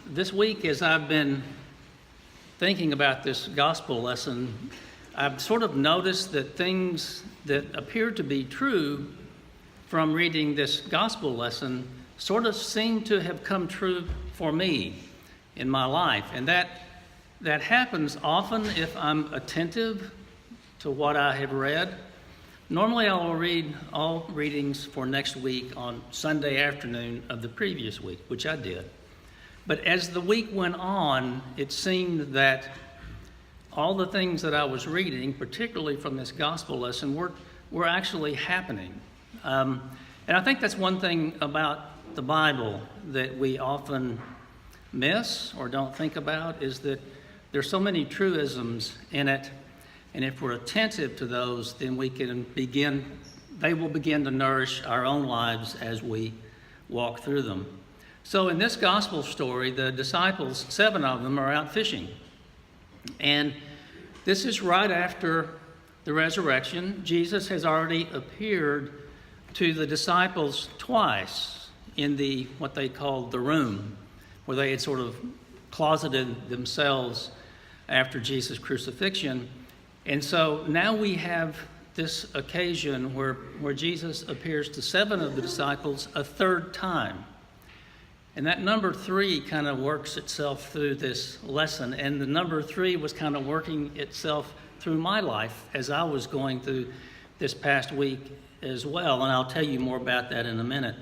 This week, as I've been thinking about this gospel lesson, I've sort of noticed that things that appear to be true from reading this gospel lesson sort of seem to have come true for me in my life. And that happens often if I'm attentive to what I have read. Normally I will read all readings for next week on Sunday afternoon of the previous week, which I did. But as the week went on, it seemed that all the things that I was reading, particularly from this gospel lesson, were actually happening. And I think that's one thing about the Bible that we often miss or don't think about, is that there's so many truisms in it. And if we're attentive to those, then they will begin to nourish our own lives as we walk through them. So in this gospel story, the disciples, 7 of them, are out fishing. And this is right after the resurrection. Jesus has already appeared to the disciples twice in what they called the room, where they had sort of closeted themselves after Jesus' crucifixion. And so now we have this occasion where Jesus appears to 7 of the disciples a third time. And that number 3 kind of works itself through this lesson. And the number 3 was kind of working itself through my life as I was going through this past week as well. And I'll tell you more about that in a minute.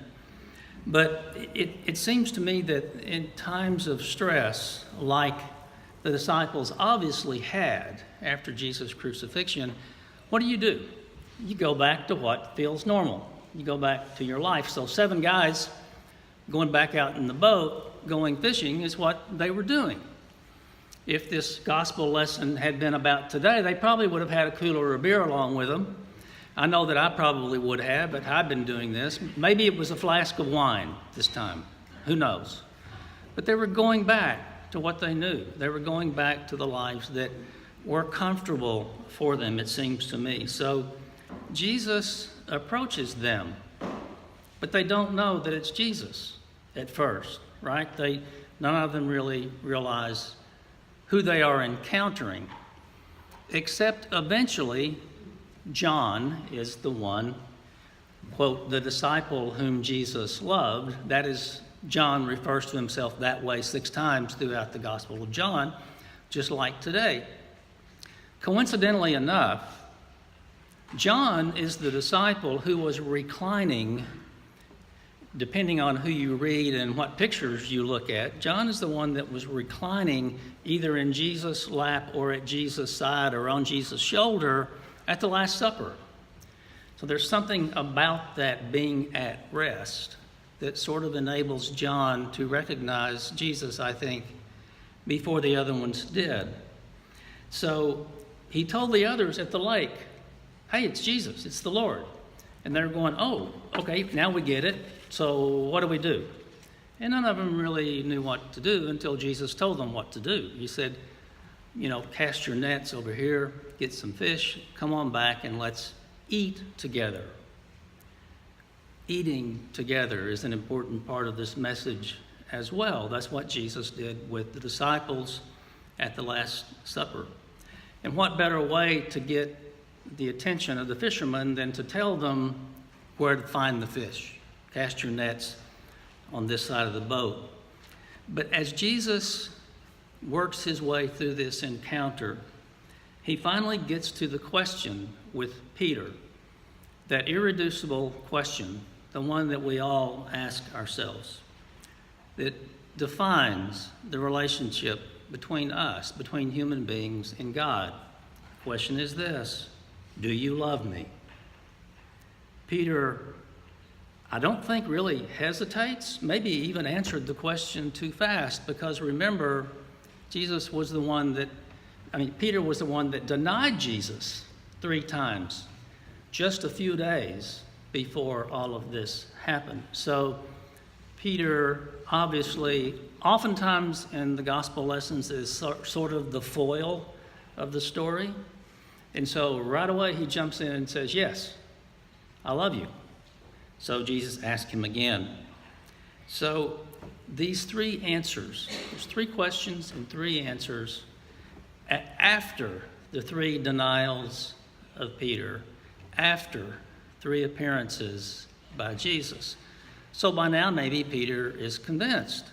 But it seems to me that in times of stress, like the disciples obviously had after Jesus' crucifixion, what do? You go back to what feels normal. You go back to your life. So 7 guys going back out in the boat, going fishing, is what they were doing. If this gospel lesson had been about today, they probably would have had a cooler of beer along with them. I know that I probably would have, but I've been doing this. Maybe it was a flask of wine this time. Who knows? But they were going back to what they knew. They were going back to the lives that were comfortable for them, it seems to me. So Jesus approaches them, but they don't know that it's Jesus at first, right? None of them really realize who they are encountering, except eventually John is the one, quote, the disciple whom Jesus loved. That is, John refers to himself that way 6 times throughout the Gospel of John, just like today. Coincidentally enough, John is the disciple who was reclining, depending on who you read and what pictures you look at. John is the one that was reclining either in Jesus' lap or at Jesus' side or on Jesus' shoulder at the Last Supper. So there's something about that being at rest that sort of enables John to recognize Jesus, I think, before the other ones did. So he told the others at the lake, hey, it's Jesus, it's the Lord. And they're going, oh, okay, now we get it. So what do we do? And none of them really knew what to do until Jesus told them what to do. He said, cast your nets over here, get some fish, come on back, and let's eat together. Eating together is an important part of this message as well. That's what Jesus did with the disciples at the Last Supper. And what better way to get the attention of the fishermen than to tell them where to find the fish? Cast your nets on this side of the boat. But as Jesus works his way through this encounter, he finally gets to the question with Peter, that irreducible question, the one that we all ask ourselves, that defines the relationship between us, between human beings and God. The question is this: do you love me? Peter, I don't think really hesitates, maybe even answered the question too fast, because remember, Peter was the one that denied Jesus 3 times, just a few days before all of this happened. So Peter, obviously, oftentimes in the gospel lessons is sort of the foil of the story. And so right away he jumps in and says, yes, I love you. So Jesus asked him again. So these three answers, there's three questions and three answers after the three denials of Peter, after three appearances by Jesus. So by now, maybe Peter is convinced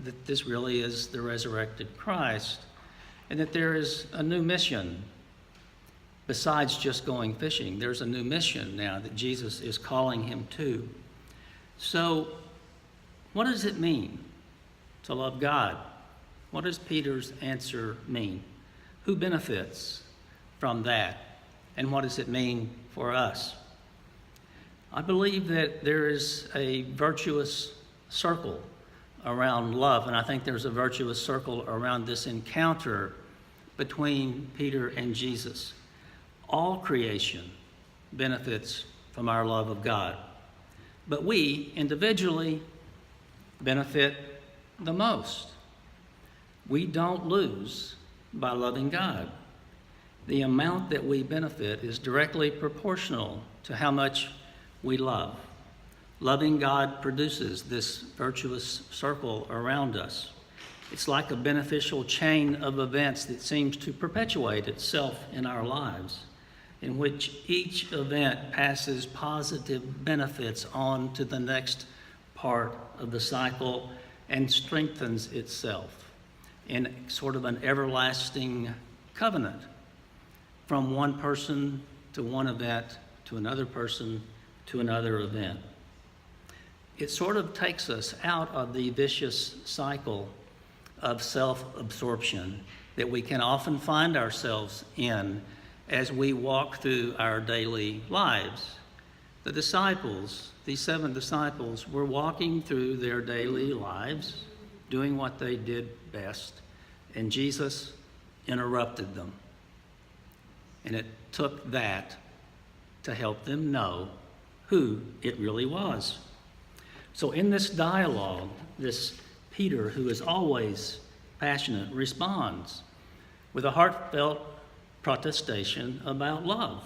that this really is the resurrected Christ and that there is a new mission. Besides just going fishing, there's a new mission now that Jesus is calling him to. So what does it mean to love God? What does Peter's answer mean? Who benefits from that? And what does it mean for us? I believe that there is a virtuous circle around love, and I think there's a virtuous circle around this encounter between Peter and Jesus. All creation benefits from our love of God, but we individually benefit the most. We don't lose by loving God. The amount that we benefit is directly proportional to how much we love. Loving God produces this virtuous circle around us. It's like a beneficial chain of events that seems to perpetuate itself in our lives, in which each event passes positive benefits on to the next part of the cycle and strengthens itself in sort of an everlasting covenant from one person to one event to another person to another event. It sort of takes us out of the vicious cycle of self-absorption that we can often find ourselves in as we walk through our daily lives. The disciples, these 7 disciples, were walking through their daily lives, doing what they did best, and Jesus interrupted them. And it took that to help them know who it really was. So in this dialogue, this Peter, who is always passionate, responds with a heartfelt protestation about love.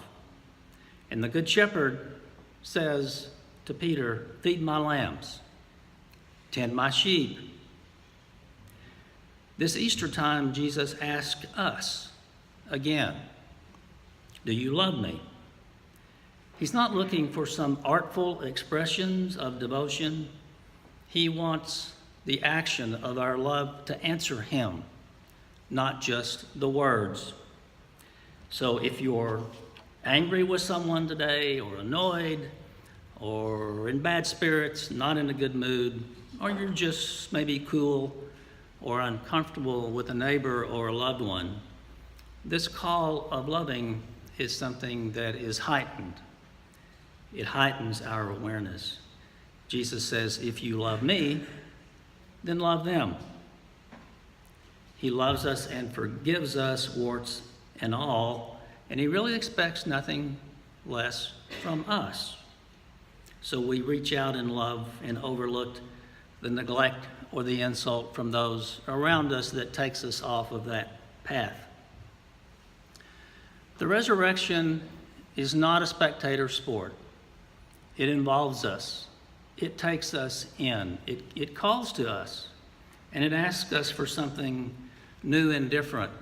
And the Good Shepherd says to Peter, "Feed my lambs, tend my sheep." This Easter time, Jesus asks us again, "Do you love me?" He's not looking for some artful expressions of devotion. He wants the action of our love to answer him, not just the words. So if you're angry with someone today, or annoyed, or in bad spirits, not in a good mood, or you're just maybe cool or uncomfortable with a neighbor or a loved one, this call of loving is something that is heightened. It heightens our awareness. Jesus says, if you love me, then love them. He loves us and forgives us, warts and all, and he really expects nothing less from us. So we reach out in love and overlook the neglect or the insult from those around us that takes us off of that path. The resurrection is not a spectator sport. It involves us. It takes us in. It calls to us, and it asks us for something new and different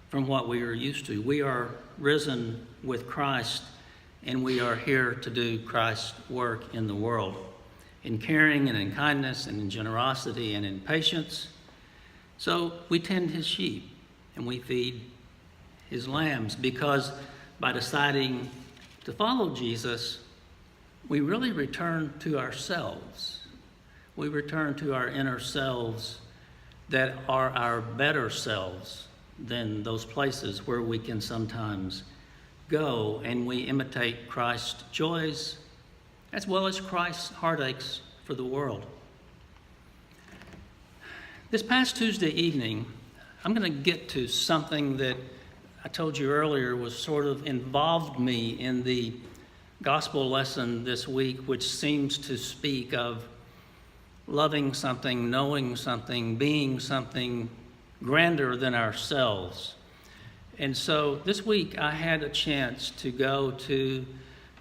from what we are used to. We are risen with Christ, and we are here to do Christ's work in the world, in caring and in kindness and in generosity and in patience. So we tend his sheep and we feed his lambs, because by deciding to follow Jesus, we really return to ourselves. We return to our inner selves that are our better selves than those places where we can sometimes go, and we imitate Christ's joys as well as Christ's heartaches for the world. This past Tuesday evening, I'm going to get to something that I told you earlier was sort of involved me in the gospel lesson this week, which seems to speak of loving something, knowing something, being something grander than ourselves. And so this week I had a chance to go to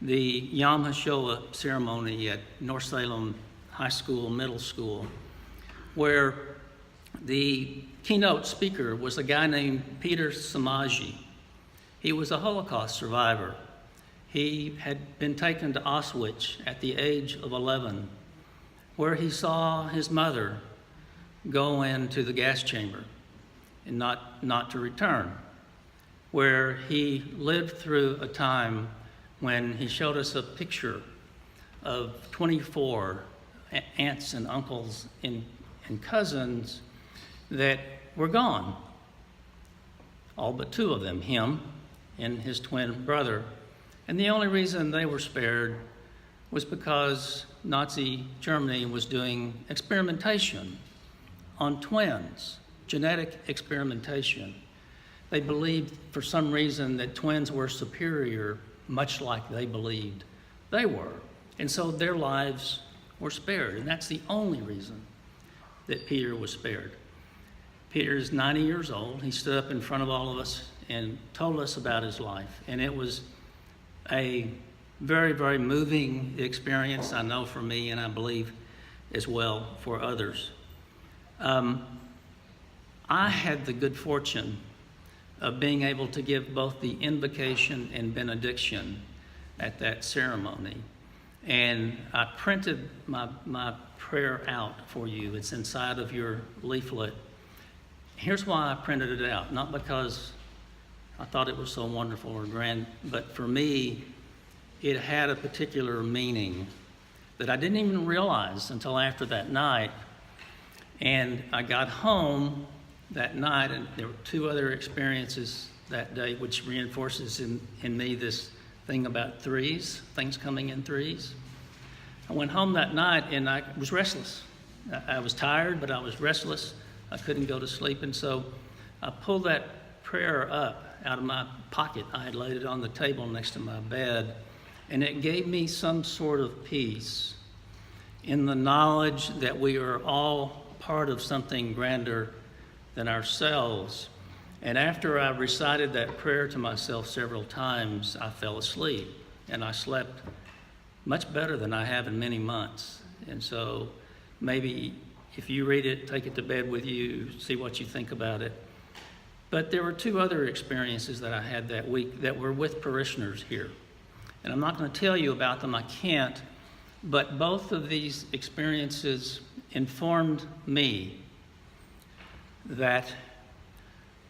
the Yom HaShoah ceremony at North Salem high school, middle school, where the keynote speaker was a guy named Peter Samaji. He was a Holocaust survivor. He had been taken to Auschwitz at the age of 11, where he saw his mother go into the gas chamber and not to return, where he lived through a time when he showed us a picture of 24 aunts and uncles and cousins that were gone. All but two of them, him and his twin brother. And the only reason they were spared was because Nazi Germany was doing experimentation on twins, genetic experimentation. They believed for some reason that twins were superior, much like they believed they were. And so their lives were spared. And that's the only reason that Peter was spared. Peter is 90 years old. He stood up in front of all of us and told us about his life. And it was a very, very moving experience, I know for me, and I believe as well for others. I had the good fortune of being able to give both the invocation and benediction at that ceremony. And I printed my prayer out for you. It's inside of your leaflet. Here's why I printed it out. Not because I thought it was so wonderful or grand, but for me, it had a particular meaning that I didn't even realize until after that night. And I got home that night, and there were two other experiences that day, which reinforces in me this thing about threes, things coming in threes. I went home that night and I was restless. I was tired, but I was restless. I couldn't go to sleep, and so I pulled that prayer up out of my pocket. I had laid it on the table next to my bed, and it gave me some sort of peace in the knowledge that we are all part of something grander than ourselves. And after I recited that prayer to myself several times, I fell asleep, and I slept much better than I have in many months. And so maybe if you read it, take it to bed with you, see what you think about it. But there were two other experiences that I had that week that were with parishioners here. And I'm not going to tell you about them, I can't, but both of these experiences informed me that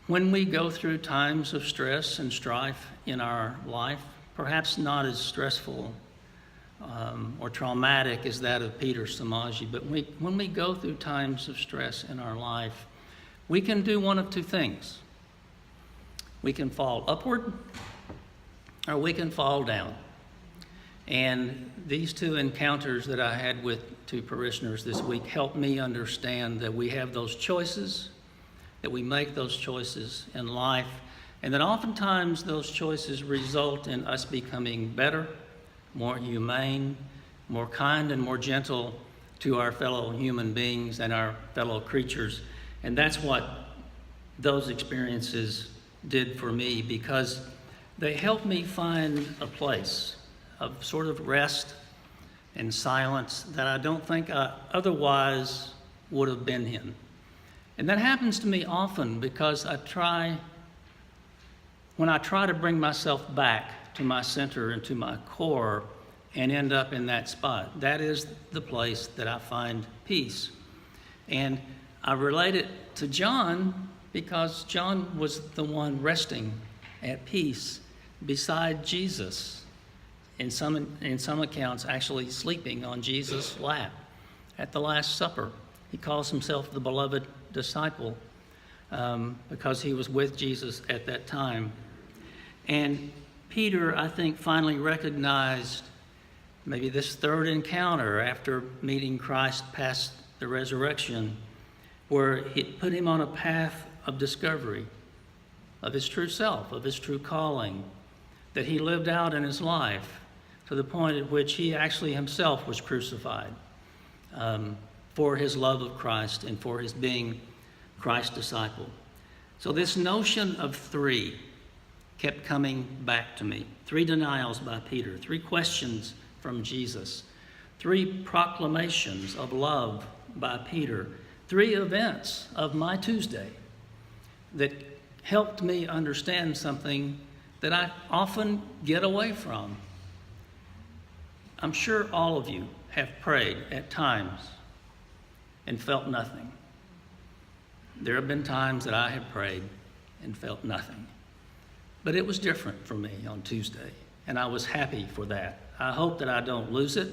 when we go through times of stress and strife in our life, perhaps not as stressful or traumatic as that of Peter Samaji, but when we go through times of stress in our life, we can do one of two things. We can fall upward or we can fall down. And these two encounters that I had with two parishioners this week helped me understand that we have those choices, that we make those choices in life, and that oftentimes those choices result in us becoming better, more humane, more kind, and more gentle to our fellow human beings and our fellow creatures. And that's what those experiences did for me, because they helped me find a place of sort of rest and silence that I don't think I otherwise would have been in. And that happens to me often because when I try to bring myself back to my center and to my core and end up in that spot, that is the place that I find peace. And I relate it to John because John was the one resting at peace beside Jesus. In some accounts, actually sleeping on Jesus' lap at the Last Supper. He calls himself the beloved disciple because he was with Jesus at that time. And Peter, I think, finally recognized maybe this third encounter after meeting Christ past the resurrection, where it put him on a path of discovery of his true self, of his true calling, that he lived out in his life, to the point at which he actually himself was crucified for his love of Christ and for his being Christ's disciple. So this notion of three kept coming back to me. 3 denials by Peter, 3 questions from Jesus, 3 proclamations of love by Peter, 3 events of my Tuesday that helped me understand something that I often get away from. I'm sure all of you have prayed at times and felt nothing. There have been times that I have prayed and felt nothing. But it was different for me on Tuesday, and I was happy for that. I hope that I don't lose it.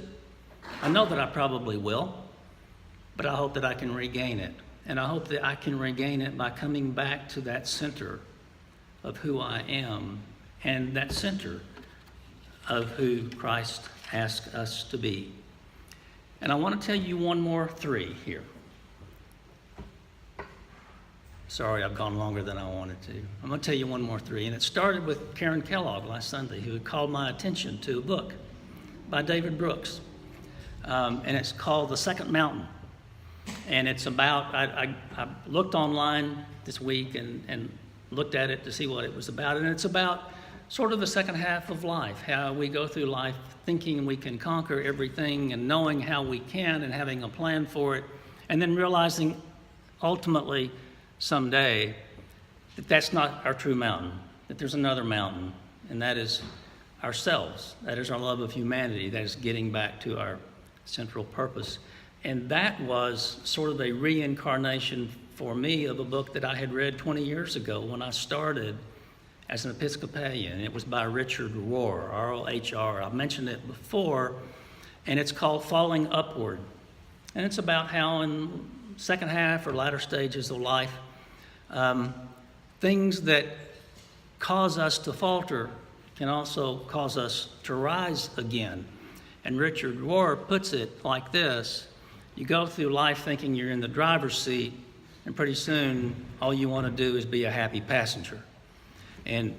I know that I probably will, but I hope that I can regain it. And I hope that I can regain it by coming back to that center of who I am and that center of who Christ asks us to be. And I want to tell you one more 3 here. Sorry, I've gone longer than I wanted to. I'm going to tell you one more 3. And it started with Karen Kellogg last Sunday, who had called my attention to a book by David Brooks. And it's called The Second Mountain. And it's about, I looked online this week and looked at it to see what it was about. And it's about sort of the second half of life, how we go through life thinking we can conquer everything and knowing how we can and having a plan for it, and then realizing ultimately someday that that's not our true mountain, that there's another mountain, and that is ourselves. That is our love of humanity. That is getting back to our central purpose. And that was sort of a reincarnation for me of a book that I had read 20 years ago when I started as an Episcopalian. It was by Richard Rohr, R-O-H-R. I've mentioned it before, and it's called Falling Upward. And it's about how in second half or latter stages of life, things that cause us to falter can also cause us to rise again. And Richard Rohr puts it like this: you go through life thinking you're in the driver's seat, and pretty soon all you want to do is be a happy passenger. And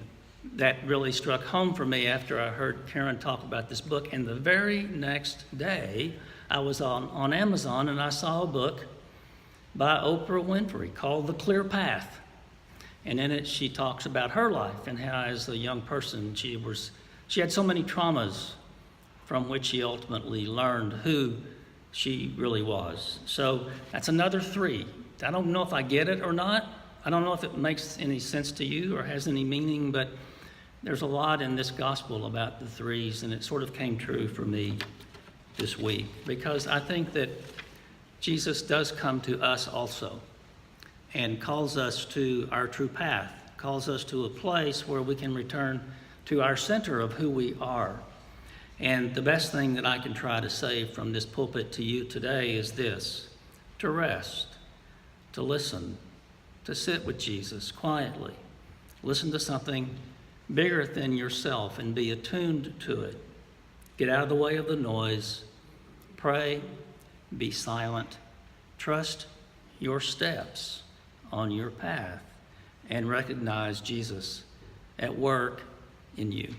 that really struck home for me after I heard Karen talk about this book. And the very next day, I was on Amazon and I saw a book by Oprah Winfrey called The Clear Path. And in it, she talks about her life and how as a young person, she had so many traumas from which she ultimately learned who she really was. So that's another 3. I don't know if I get it or not. I don't know if it makes any sense to you or has any meaning, but there's a lot in this gospel about the 3s, and it sort of came true for me this week, because I think that Jesus does come to us also and calls us to our true path, calls us to a place where we can return to our center of who we are. And the best thing that I can try to say from this pulpit to you today is this: to rest, to listen, to sit with Jesus quietly, listen to something bigger than yourself and be attuned to it. Get out of the way of the noise, pray, be silent, trust your steps on your path, and recognize Jesus at work in you.